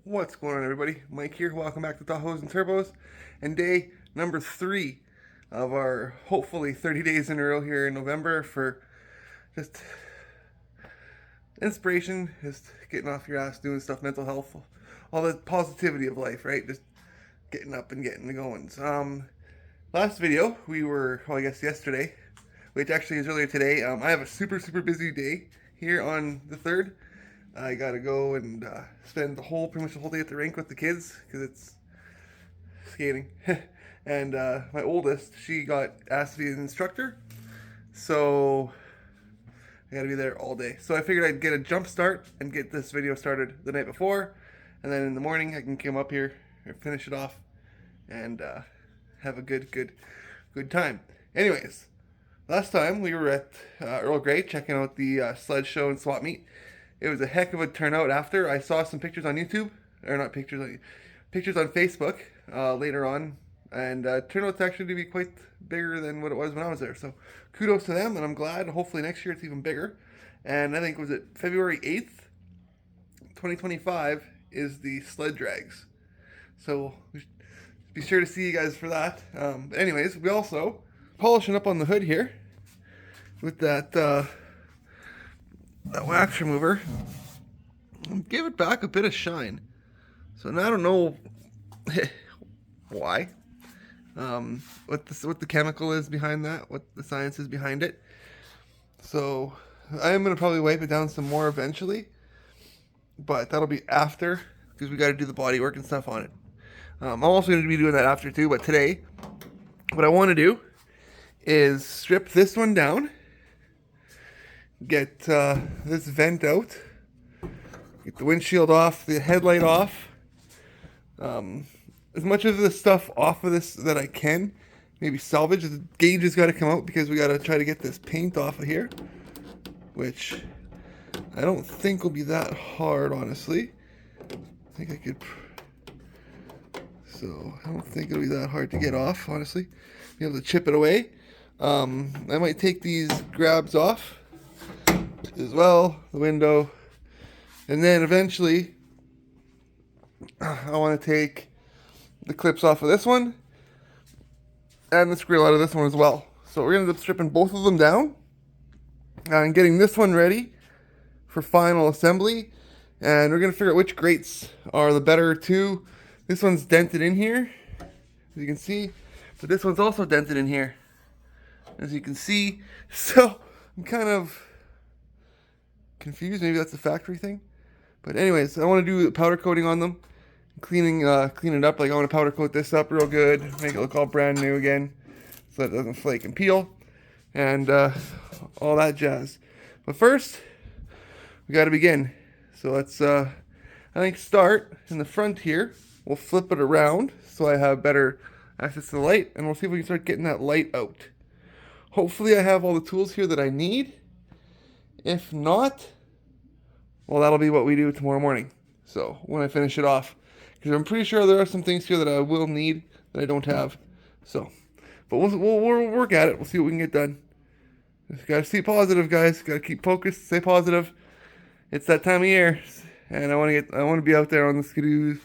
What's going on, everybody? Mike here. Welcome back to Tahoes and Turbos, and day number 3 of our hopefully 30 days in a row here in November for just inspiration, just getting off your ass, doing stuff, mental health, all the positivity of life, right? Just getting up and getting going. Last video we were, well, I guess yesterday, which actually is earlier today. I have a super busy day here on the 3rd. I gotta go and spend pretty much the whole day at the rink with the kids because it's skating. And my oldest, she got asked to be an instructor, so I gotta be there all day. So I figured I'd get a jump start and get this video started the night before, and then in the morning I can come up here and finish it off and have a good time. Anyways, last time we were at Earl Grey checking out the sled show and swap meet. It was a heck of a turnout after. I saw some pictures on YouTube, or not pictures, pictures on Facebook later on, and turned out to actually be quite bigger than what it was when I was there. So kudos to them, and I'm glad. Hopefully next year it's even bigger. And I think, was it February 8th, 2025 is the sled drags. So be sure to see you guys for that. But anyways, we also polishing up on the hood here with that wax remover. Give it back a bit of shine. So now I don't know why, what the chemical is behind that, what the science is behind it. So I am gonna probably wipe it down some more eventually, but that'll be after because we got to do the body work and stuff on it. I'm also going to be doing that after too. But today, what I want to do is strip this one down. Get this vent out, get the windshield off, the headlight off, as much of the stuff off of this that I can, maybe salvage. The gauge has got to come out because we got to try to get this paint off of here, which I don't think will be that hard, honestly. I think I could, so I don't think it'll be that hard to get off, honestly. Be able to chip it away. I might take these grabs off as well, the window, and then eventually I want to take the clips off of this one and the screw out of this one as well. So we're going to end up stripping both of them down and getting this one ready for final assembly, and we're going to figure out which grates are the better two. This one's dented in here, as you can see, but this one's also dented in here, as you can see. So I'm kind of confused. Maybe that's a factory thing, but anyways, I want to do powder coating on them, clean it up. Like, I want to powder coat this up real good, make it look all brand new again, so it doesn't flake and peel, and all that jazz. But first, we got to begin. So let's I think start in the front here. We'll flip it around so I have better access to the light, and we'll see if we can start getting that light out. Hopefully I have all the tools here that I need. If not, well, that'll be what we do tomorrow morning. So when I finish it off, because I'm pretty sure there are some things here that I will need that I don't have. So, but we'll work at it. We'll see what we can get done. Just gotta stay positive, guys. Gotta keep focused. Stay positive. It's that time of year, and I want to be out there on the skidoos,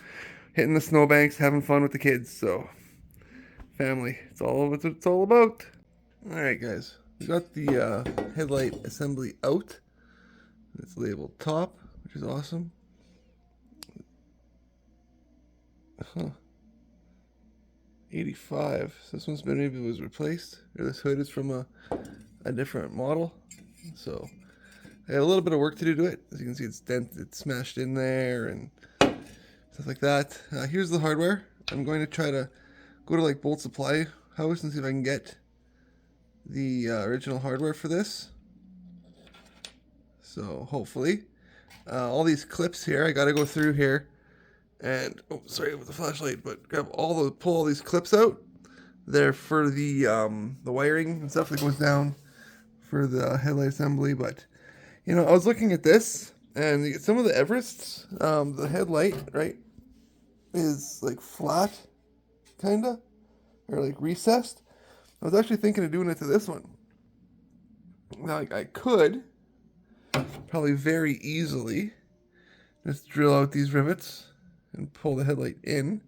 hitting the snowbanks, having fun with the kids. So, family, it's all what it's all about. All right, guys. We got the headlight assembly out. It's labeled top, which is awesome. Huh. 85. So this one's maybe was replaced, or this hood is from a different model. So I got a little bit of work to do to it. As you can see, it's dented, it's smashed in there, and stuff like that. Here's the hardware. I'm going to try to go to like Bolt Supply House and see if I can get the original hardware for this. So hopefully, all these clips here, I got to go through here and, oh, sorry with the flashlight, but pull all these clips out. They're for the wiring and stuff that goes down for the headlight assembly. But you know, I was looking at this, and some of the Everests, the headlight, right, is like flat, kinda, or like recessed. I was actually thinking of doing it to this one. Now, I could probably very easily just drill out these rivets and pull the headlight in,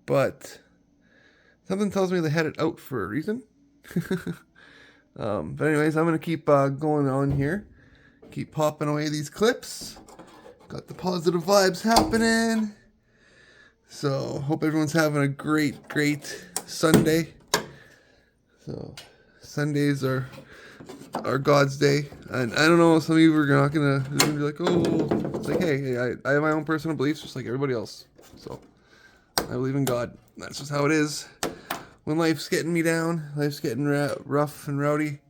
but something tells me they had it out for a reason. But anyways, I'm going to keep going on here. Keep popping away these clips. Got the positive vibes happening. So, hope everyone's having a great Sunday. So, Sundays are God's day. And I don't know, some of you are not going to be like, oh, it's like, hey, I have my own personal beliefs just like everybody else. So, I believe in God. That's just how it is. When life's getting me down, life's getting rough and rowdy,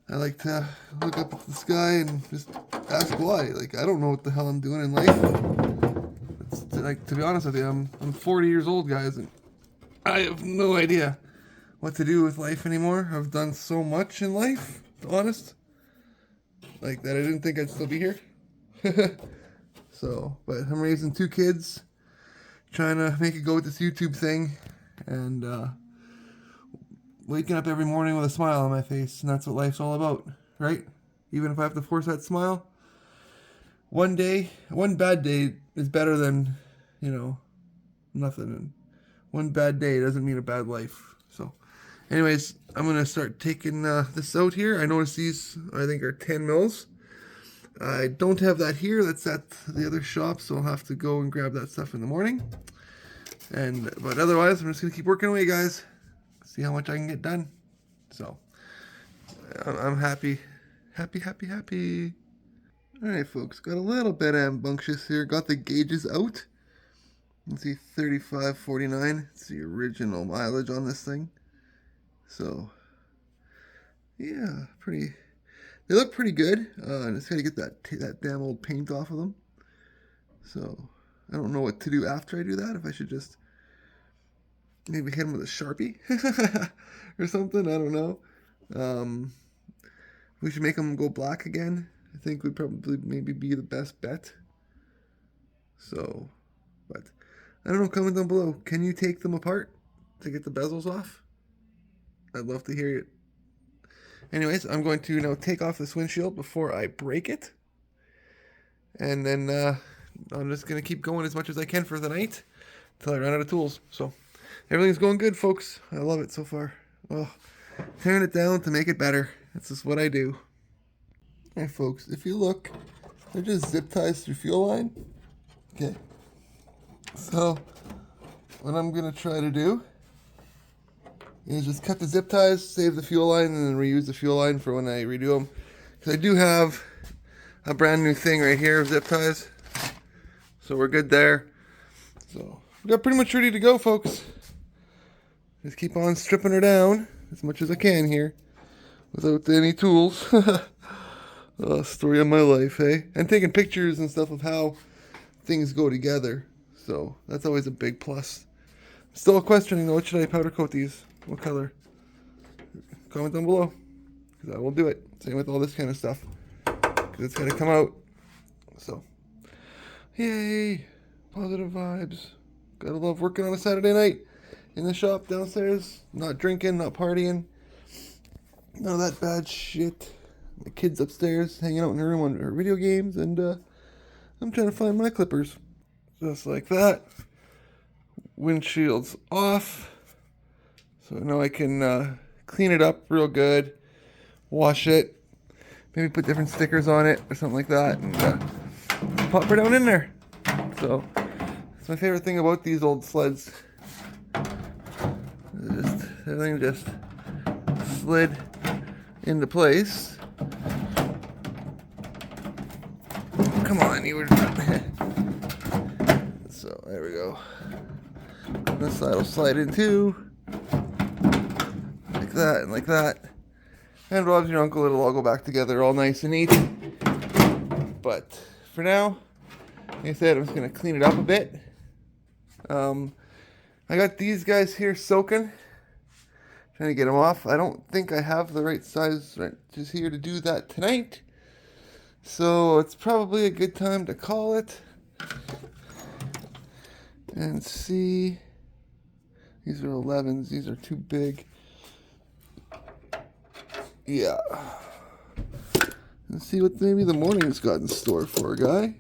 I like to look up at the sky and just ask why. Like, I don't know what the hell I'm doing in life. It's, like, to be honest with you, I'm 40 years old, guys, and I have no idea what to do with life anymore. I've done so much in life, to be honest, like, that I didn't think I'd still be here. So, but I'm raising 2 kids, trying to make it go with this YouTube thing, and waking up every morning with a smile on my face, and that's what life's all about, right? Even if I have to force that smile, one bad day is better than, nothing. And one bad day doesn't mean a bad life. So, anyways, I'm going to start taking this out here. I noticed these, I think, are 10 mils. I don't have that here. That's at the other shop, so I'll have to go and grab that stuff in the morning. But otherwise, I'm just going to keep working away, guys. See how much I can get done. So, I'm happy. Happy. Alright, folks. Got a little bit rambunctious here. Got the gauges out. You can see 35.49. It's the original mileage on this thing. So, yeah, they look pretty good. I just gotta get that damn old paint off of them. So, I don't know what to do after I do that. If I should just maybe hit them with a Sharpie or something. I don't know. We should make them go black again. I think would probably maybe be the best bet. So, but I don't know. Comment down below. Can you take them apart to get the bezels off? I'd love to hear it. Anyways, I'm going to now take off this windshield before I break it. And then I'm just going to keep going as much as I can for the night until I run out of tools. So, everything's going good, folks. I love it so far. Well, tearing it down to make it better. That's just what I do. Alright, folks, if you look, they're just zip ties through fuel line. Okay. So, what I'm going to try to do is just cut the zip ties, save the fuel line, and then reuse the fuel line for when I redo them. Because I do have a brand new thing right here of zip ties. So we're good there. So, we're pretty much ready to go, folks. Just keep on stripping her down as much as I can here without any tools. Story of my life, eh? And taking pictures and stuff of how things go together. So that's always a big plus. Still questioning, what should I powder coat these? What color? Comment down below, because I will do it. Same with all this kind of stuff, because it's got to come out. So, yay! Positive vibes. Gotta love working on a Saturday night in the shop downstairs. Not drinking, not partying. None of that bad shit. My kid's upstairs hanging out in her room on her video games, and I'm trying to find my clippers. Just like that. Windshield's off. So now I can clean it up real good, wash it, maybe put different stickers on it or something like that, and pop her down in there. So that's my favorite thing about these old sleds. Everything just slid into place. Come on, you were. So there we go. This side will slide in too, like that and like that. And Rob's your uncle. It'll all go back together, all nice and neat. But for now, like I said, I'm just gonna clean it up a bit. I got these guys here soaking. Trying to get them off. I don't think I have the right size just here to do that tonight. So it's probably a good time to call it. And see. These are 11s. These are too big. Yeah. Let's see what maybe the morning's got in store for a guy.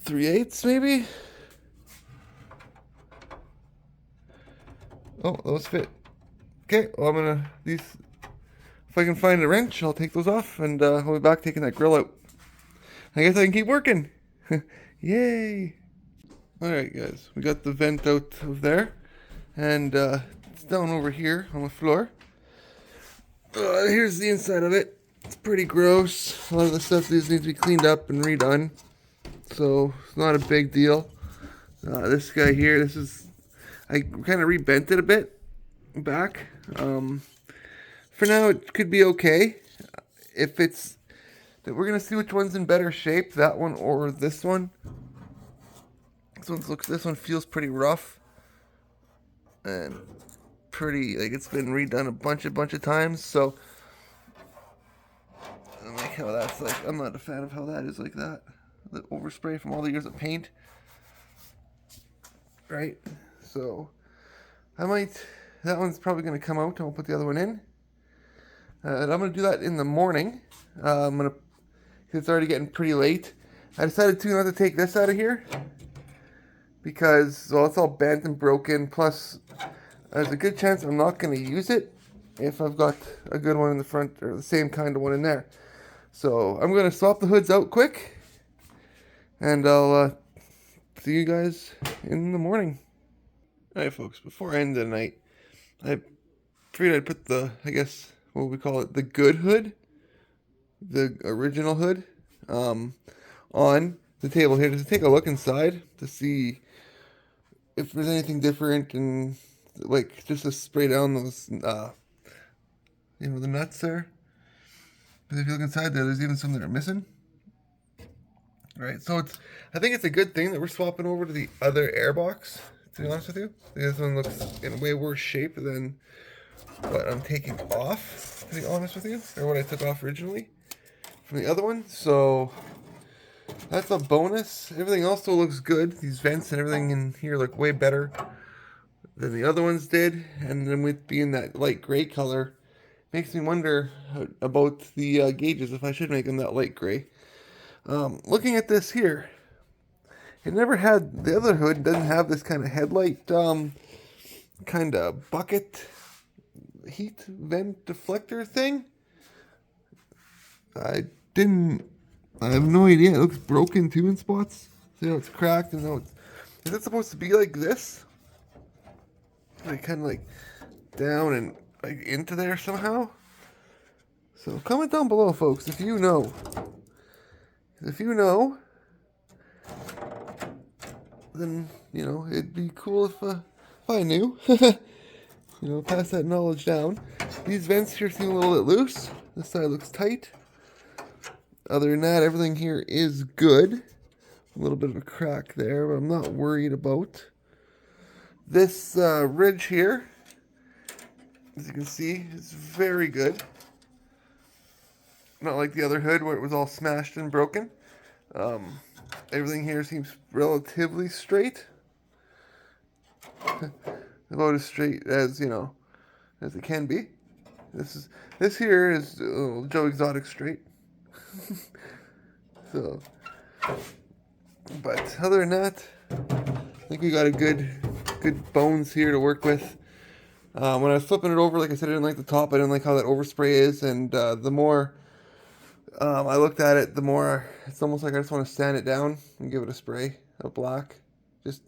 3/8 maybe. Oh, those fit. Okay, well, I'm gonna these. If I can find a wrench, I'll take those off, and I'll be back taking that grill out. I guess I can keep working. Yay! All right, guys, we got the vent out of there, and it's down over here on the floor. Here's the inside of it. It's pretty gross. A lot of the stuff needs to be cleaned up and redone, so it's not a big deal. This guy here, I kind of rebent it a bit back. For now, it could be okay. We're gonna see which one's in better shape, that one or this one. This one feels pretty rough and pretty like it's been redone a bunch of times. So I like how that's like. I'm not a fan of how that is like that. The overspray from all the years of paint, right? So that one's probably gonna come out, and I'll put the other one in. And I'm gonna do that in the morning. Cause it's already getting pretty late. I decided not to take this out of here because, well, it's all bent and broken. Plus, there's a good chance I'm not gonna use it if I've got a good one in the front or the same kind of one in there. So I'm gonna swap the hoods out quick, and I'll see you guys in the morning. All right, folks. Before I end the night, I figured I'd put I guess, what we call it, the good hood, the original hood, on the table here to take a look inside to see if there's anything different, and like just to spray down those, the nuts there. Because if you look inside there's even some that are missing. Right, so I think it's a good thing that we're swapping over to the other airbox, to be honest with you. This one looks in way worse shape than what I'm taking off, to be honest with you, or what I took off originally from the other one. So that's a bonus. Everything also looks good. These vents and everything in here look way better than the other ones did. And then with being that light gray color, makes me wonder about the gauges, if I should make them that light gray. Looking at this here, it never had, the other hood doesn't have this kind of headlight, kind of bucket heat vent deflector thing. I have no idea. It looks broken too in spots. See how it's cracked, and is it supposed to be like this? Like kind of like down and like into there somehow? So comment down below, folks, if you know. If you know, then it'd be cool if I knew. Pass that knowledge down. These vents here seem a little bit loose. This side looks tight. Other than that, everything here is good. A little bit of a crack there, but I'm not worried about. This ridge here, as you can see, is very good. Not like the other hood where it was all smashed and broken. Everything here seems relatively straight. About as straight as, as it can be. This here is Joe Exotic straight. So, but other than that, I think we got a good bones here to work with. When I was flipping it over, like I said, I didn't like the top. I didn't like how that overspray is, and the more I looked at it, the more it's almost like I just want to sand it down and give it a spray of black, just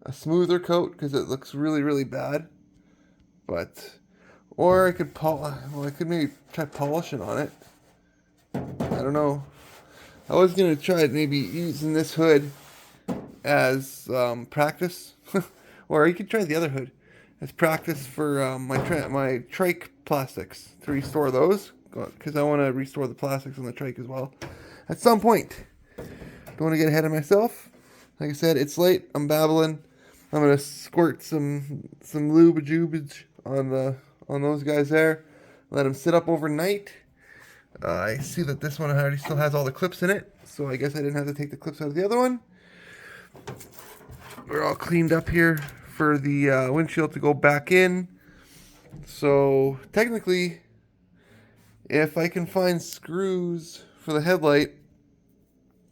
a smoother coat, because it looks really, really bad. Or I could maybe try polishing on it. I don't know. I was gonna try maybe using this hood as practice, or you could try the other hood as practice for my trike plastics, to restore those, because I want to restore the plastics on the trike as well at some point. Don't want to get ahead of myself. Like I said, it's late. I'm babbling. I'm gonna squirt some lube-a-jubage on those guys there. Let them sit up overnight. I see that this one already still has all the clips in it, so I guess I didn't have to take the clips out of the other one. We're all cleaned up here for the windshield to go back in. So technically, if I can find screws for the headlight,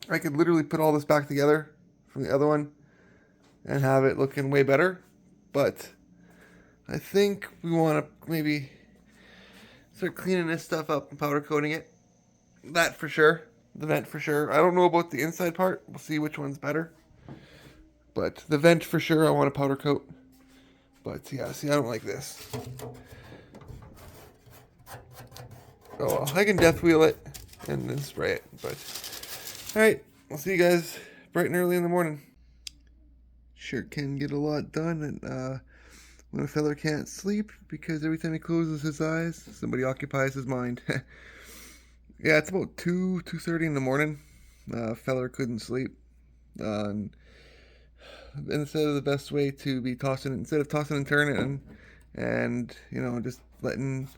I could literally put all this back together from the other one and have it looking way better. But I think we want to maybe start cleaning this stuff up and powder coating it. That for sure. The vent for sure. I don't know about the inside part. We'll see which one's better. But the vent for sure I want to powder coat. But yeah, see, I don't like this. Oh well, I can death wheel it and then spray it. But alright, I'll see you guys bright and early in the morning. Sure can get a lot done and when a feller can't sleep because every time he closes his eyes, somebody occupies his mind. Yeah, it's about 2:30 in the morning. Feller couldn't sleep. And instead of the best way to be tossing it, instead of tossing and turning and just letting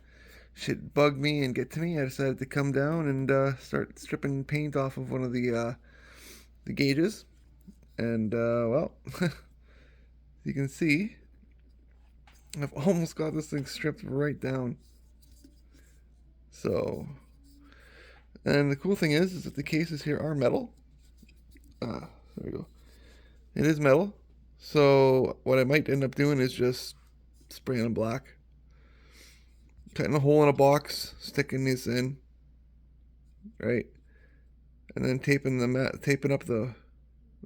shit bug me and get to me, I decided to come down and start stripping paint off of one of the gauges. And well, you can see I've almost got this thing stripped right down. So, and the cool thing is that the cases here are metal. There we go. It is metal. So what I might end up doing is just spraying them black, cutting a hole in a box, sticking this in, right, and then taping up the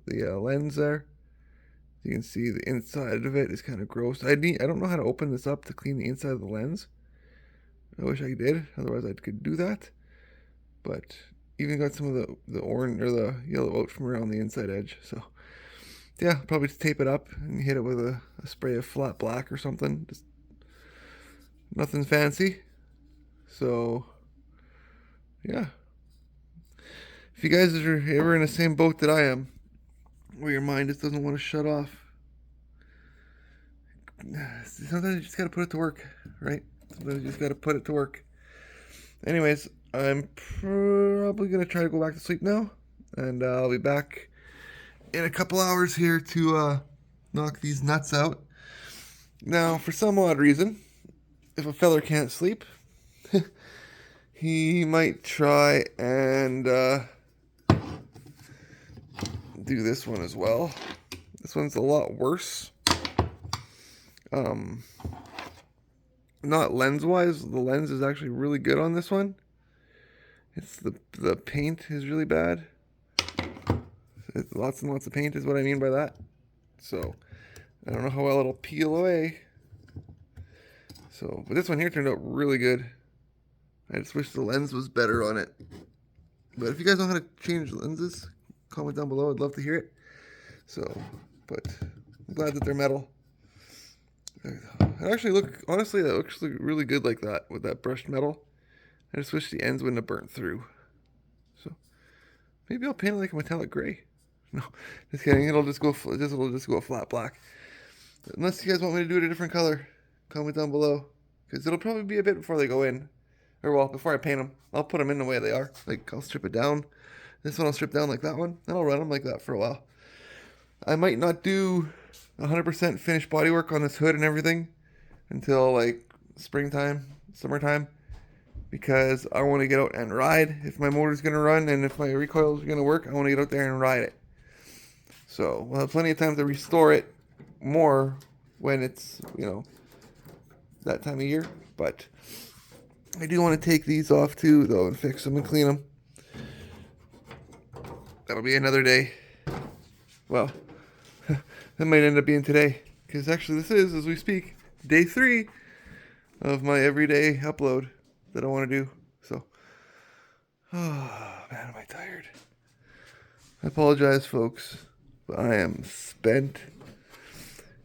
lens there. You can see the inside of it is kind of gross. I don't know how to open this up to clean the inside of the lens. I wish I did, otherwise I could do that. But even got some of the orange or the yellow out from around the inside edge. So yeah, probably just tape it up and hit it with a spray of flat black or something. Just nothing fancy. So yeah, if you guys are ever in the same boat that I am, where your mind just doesn't want to shut off, sometimes you just gotta put it to work, right? Sometimes you just gotta put it to work. Anyways, I'm probably gonna try to go back to sleep now, and I'll be back in a couple hours here to knock these nuts out. Now, for some odd reason, if a feller can't sleep, he might try and do this one as well. This one's a lot worse. Not lens-wise. The lens is actually really good on this one. It's the paint is really bad. It's lots and lots of paint is what I mean by that. So I don't know how well it'll peel away. So, but this one here turned out really good. I just wish the lens was better on it. But if you guys know how to change lenses, comment down below. I'd love to hear it. So, but I'm glad that they're metal. It actually honestly, that looks really good like that with that brushed metal. I just wish the ends wouldn't have burnt through. So maybe I'll paint it like a metallic gray. No, just kidding. It'll just go flat black. Unless you guys want me to do it a different color, comment down below. Because it'll probably be a bit before they go in. Or well, before I paint them. I'll put them in the way they are. Like, I'll strip it down. This one I'll strip down like that one. And I'll run them like that for a while. I might not do 100% finished bodywork on this hood and everything until like springtime, summertime. Because I want to get out and ride. If my motor's going to run and if my recoil is going to work, I want to get out there and ride it. So we'll have plenty of time to restore it more when it's, that time of year. But I do want to take these off too, though, and fix them and clean them. That'll be another day. Well, that might end up being today. Because actually this is, as we speak, day 3 of my everyday upload that I want to do. So, oh man, am I tired. I apologize, folks, but I am spent.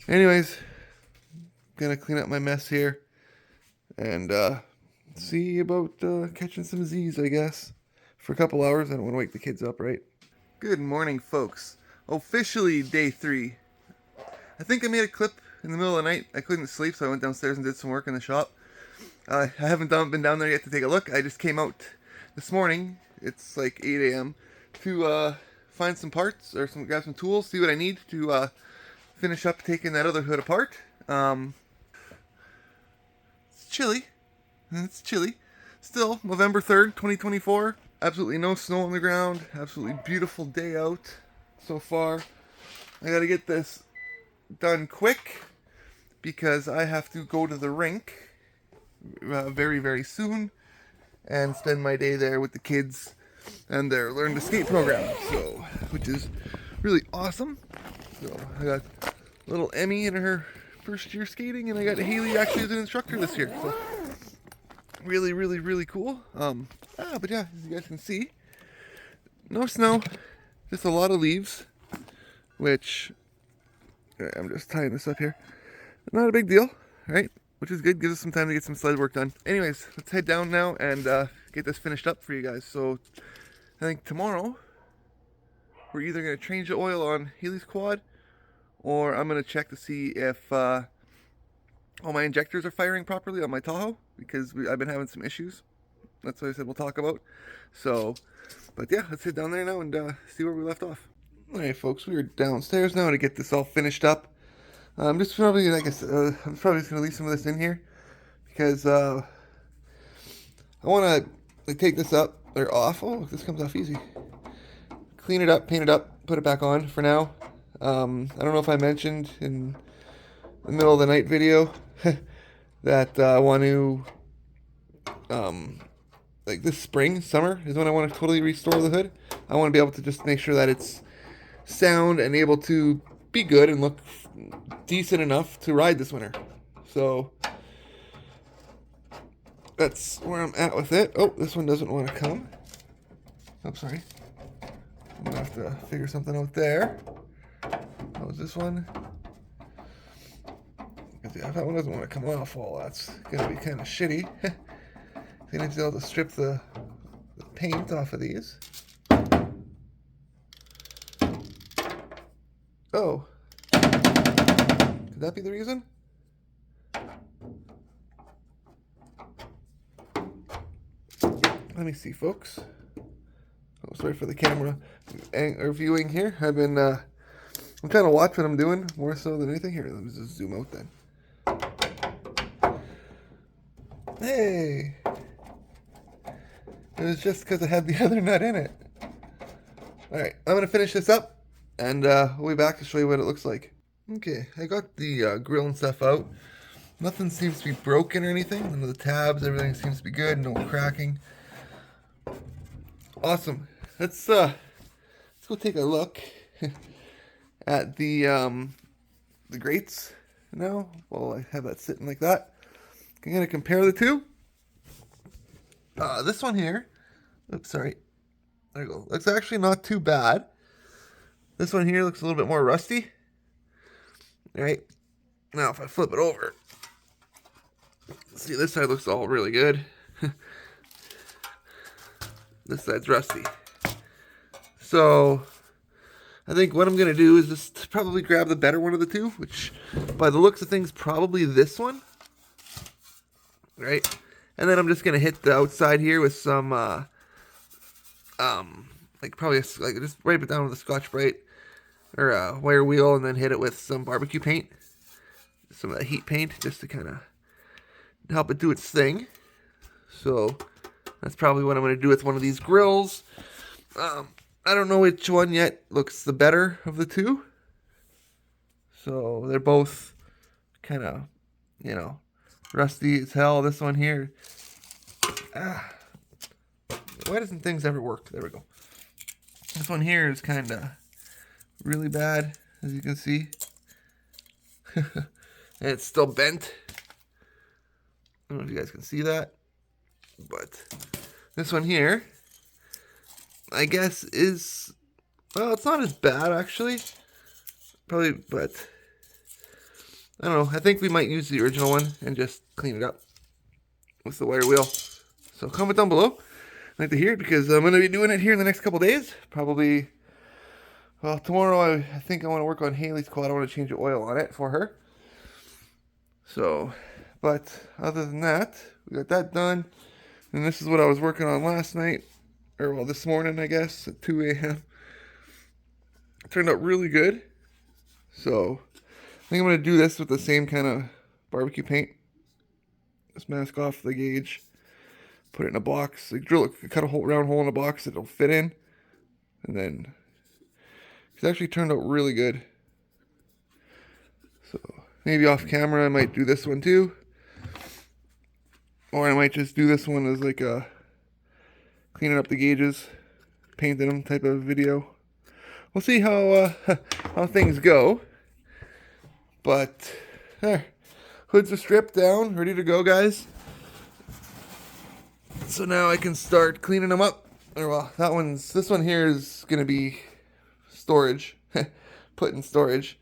Anyways, gonna clean up my mess here and see about catching some Z's, I guess, for a couple hours. I don't want to wake the kids up, right? Good morning, folks. Officially day 3. I think I made a clip in the middle of the night. I couldn't sleep, so I went downstairs and did some work in the shop. I haven't been down there yet to take a look. I just came out this morning. It's like 8 a.m. to find some parts or grab some tools, see what I need to finish up taking that other hood apart. It's chilly. It's chilly. Still, November 3rd, 2024. absolutely no snow on the ground. Absolutely beautiful day out so far. I gotta get this done quick because I have to go to the rink very, very soon and spend my day there with the kids and their learn to skate program. So, which is really awesome. So I got little Emmy in her first year skating, and I got Haley actually as an instructor this year. So really, really, really cool. But yeah, as you guys can see, no snow, just a lot of leaves, which I'm just tying this up here. Not a big deal, right? Which is good, gives us some time to get some sled work done. Anyways, let's head down now and get this finished up for you guys. So I think tomorrow we're either going to change the oil on Haley's quad, or I'm going to check to see if all my injectors are firing properly on my Tahoe, because I've been having some issues. That's what I said we'll talk about. So, but yeah, let's head down there now and see where we left off. Alright folks, we are downstairs now to get this all finished up. I'm just probably, I'm probably just going to leave some of this in here, because I want to take this up, or off. Oh, this comes off easy. Clean it up, paint it up, put it back on for now. I don't know if I mentioned in the middle of the night video that I want to, like this spring, summer, is when I want to totally restore the hood. I want to be able to just make sure that it's sound and able to be good and look decent enough to ride this winter. So that's where I'm at with it. Oh, this one doesn't want to come. Oh, sorry. I'm gonna have to figure something out there. How was this one? Yeah, that one doesn't want to come off. Well, that's gonna be kind of shitty. They need to be able to strip the paint off of these. Oh. Could that be the reason? Let me see, folks. Oh, sorry for the camera viewing here. I'm trying to watch what I'm doing more so than anything. Here, let me just zoom out then. Hey! It was just because I had the other nut in it. Alright, I'm going to finish this up, and we'll be back to show you what it looks like. Okay, I got the grill and stuff out. Nothing seems to be broken or anything. None of the tabs, everything seems to be good. No cracking. Awesome. Let's go take a look at the grates now. While I have that sitting like that, I'm gonna compare the two. This one here. Oops, sorry. There you go. Looks actually not too bad. This one here looks a little bit more rusty. All right. Now if I flip it over, see, this side looks all really good. This side's rusty. So I think what I'm going to do is just probably grab the better one of the two, which by the looks of things, probably this one. Right? And then I'm just going to hit the outside here with some, like probably, just wipe it down with a Scotch-Brite or a wire wheel, and then hit it with some barbecue paint. Some of that heat paint, just to kind of help it do its thing. So that's probably what I'm going to do with one of these grills. I don't know which one yet looks the better of the two. So they're both kind of, rusty as hell. This one here. Why doesn't things ever work? There we go. This one here is kind of really bad, as you can see. And it's still bent. I don't know if you guys can see that. But this one here, I guess is, well, it's not as bad actually. Probably, but I don't know. I think we might use the original one and just clean it up with the wire wheel. So comment down below. I'd like to hear it, because I'm going to be doing it here in the next couple days. Probably, well, tomorrow I think I want to work on Haley's quad. I want to change the oil on it for her. So, but other than that, we got that done. And this is what I was working on last night. Or, well, this morning, I guess, at 2 a.m. It turned out really good. So, I think I'm going to do this with the same kind of barbecue paint. Just mask off the gauge. put it in a box, like cut a round hole in a box that it'll fit in, and then it's actually turned out really good. So maybe off camera I might do this one too, or I might just do this one as like a cleaning up the gauges, painting them type of video. We'll see how how things go. But there, hoods are stripped down, ready to go, guys. So now I can start cleaning them up. Or well, this one here is gonna be storage, put in storage.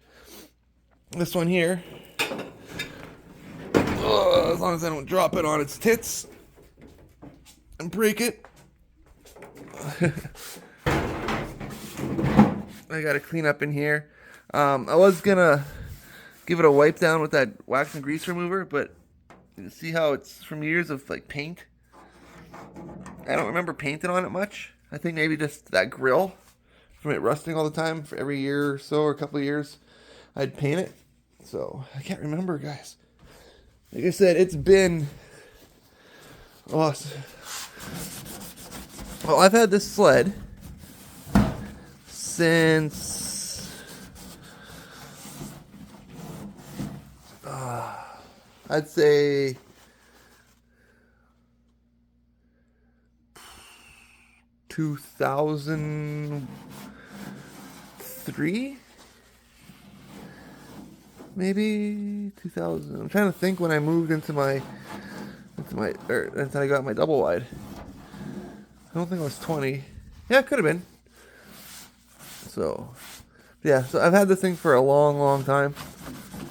This one here, as long as I don't drop it on its tits and break it. I gotta clean up in here. I was gonna give it a wipe down with that wax and grease remover, but you see how it's from years of like paint. I don't remember painting on it much. I think maybe just that grill from it rusting all the time for every year or so, or a couple of years, I'd paint it. So I can't remember, guys. Like I said, it's been well, I've had this sled since I'd say 2003, maybe 2000. I'm trying to think when I moved until I got my double wide. I don't think I was 20. Yeah, it could have been. So, yeah. So I've had this thing for a long, long time,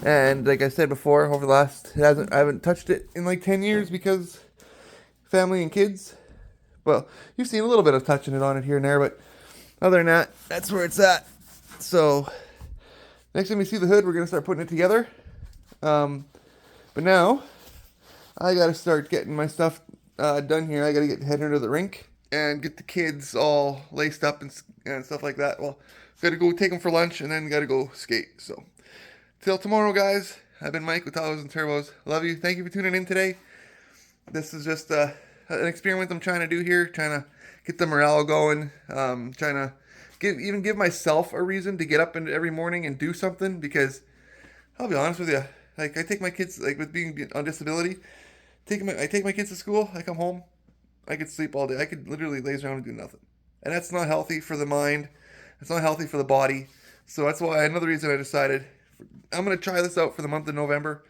and like I said before, over the last, I haven't touched it in like 10 years because family and kids. Well, you've seen a little bit of touching it on it here and there, but other than that, that's where it's at. So, next time you see the hood, we're going to start putting it together. But now, I got to start getting my stuff done here. I got to get heading into the rink and get the kids all laced up and stuff like that. Well, got to go take them for lunch and then got to go skate. So, till tomorrow, guys. I've been Mike with Tahoes and Turbos. Love you. Thank you for tuning in today. This is just an experiment I'm trying to do here, trying to get the morale going, trying to give myself a reason to get up every morning and do something, because I'll be honest with you, like I take my kids, like with being on disability, I take my kids to school, I come home, I could sleep all day, I could literally laze around and do nothing, and that's not healthy for the mind, it's not healthy for the body. So that's why another reason I decided I'm going to try this out for the month of November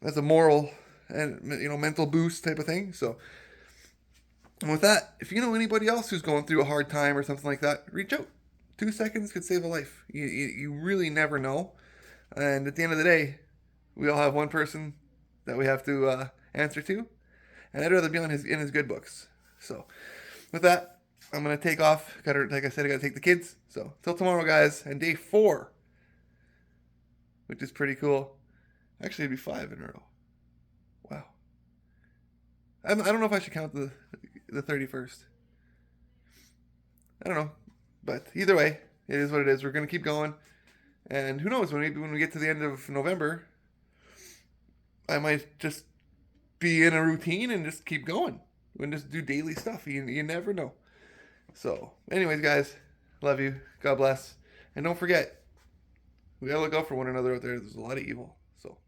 as a moral and mental boost type of thing. So, and with that, if you know anybody else who's going through a hard time or something like that, reach out. 2 seconds could save a life. You really never know. And at the end of the day, we all have one person that we have to answer to, and I'd rather be in his good books. So, with that, I'm gonna take off. Like I said, I gotta take the kids. So, till tomorrow, guys, and day 4, which is pretty cool. Actually, it'd be 5 in a row. Wow. I don't know if I should count the 31st. I don't know. But either way, it is what it is. We're going to keep going. And who knows, maybe when we get to the end of November, I might just be in a routine and just keep going. And just do daily stuff. You never know. So, anyways, guys, love you. God bless. And don't forget, we got to look out for one another out there. There's a lot of evil. So...